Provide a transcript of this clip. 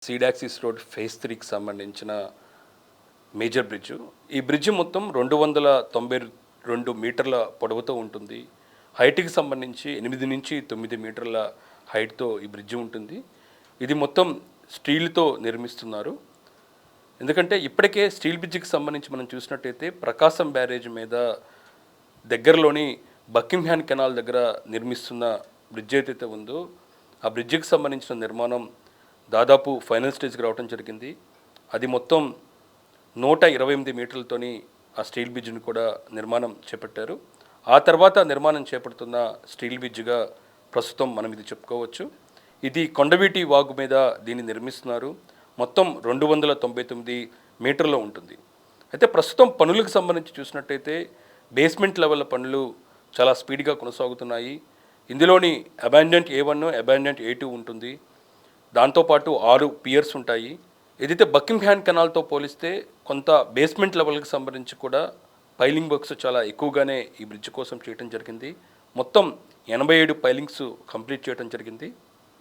సీడాక్సిస్ road phase 3కి సంబంధించిన major bridge. ఈ బ్రిడ్జ్ మొత్తం 292 మీటర్ల పొడవుతో ఉంటుంది. హైట్కి సంబంధించి 8 నుంచి 9 మీటర్ల హైట్తో ఈ బ్రిడ్జ్ ఉంటుంది. ఇది మొత్తం స్టీల్తో నిర్మిస్తున్నారు. ఎందుకంటే ఇప్పటికే స్టీల్ బ్రిడ్జికి సంబంధించి మనం చూసినట్టయితే ప్రకాశం బ్యారేజ్ మీద దగ్గరలోని బకింగ్హామ్ కెనాల్ దగ్గర నిర్మిస్తున్న బ్రిడ్జ్ ఏదైతే ఉందో ఆ బ్రిడ్జికి సంబంధించిన నిర్మాణం దాదాపు ఫైనల్ స్టేజ్కి రావడం జరిగింది. అది మొత్తం 128 మీటర్లతోని ఆ స్టీల్ బ్రిడ్జ్ని కూడా నిర్మాణం చేపట్టారు. ఆ తర్వాత నిర్మాణం చేపడుతున్న స్టీల్ బ్రిడ్జ్గా ప్రస్తుతం మనం ఇది చెప్పుకోవచ్చు. ఇది కొండవీటి వాగు మీద దీన్ని నిర్మిస్తున్నారు. మొత్తం 299 మీటర్లో ఉంటుంది. అయితే ప్రస్తుతం పనులకు సంబంధించి చూసినట్టయితే బేస్మెంట్ లెవెల్ పనులు చాలా స్పీడ్గా కొనసాగుతున్నాయి. ఇందులోని అబాండెంట్ A1, అబాండెంట్ A2 ఉంటుంది. దాంతోపాటు 6 పియర్స్ ఉంటాయి. ఏదైతే బకింగ్హామ్ కెనాల్తో పోలిస్తే కొంత బేస్మెంట్ లెవెల్కి సంబంధించి కూడా పైలింగ్ వర్క్స్ చాలా ఎక్కువగానే ఈ బ్రిడ్జ్ కోసం చేయడం జరిగింది. మొత్తం 87 పైలింగ్స్ కంప్లీట్ చేయడం జరిగింది.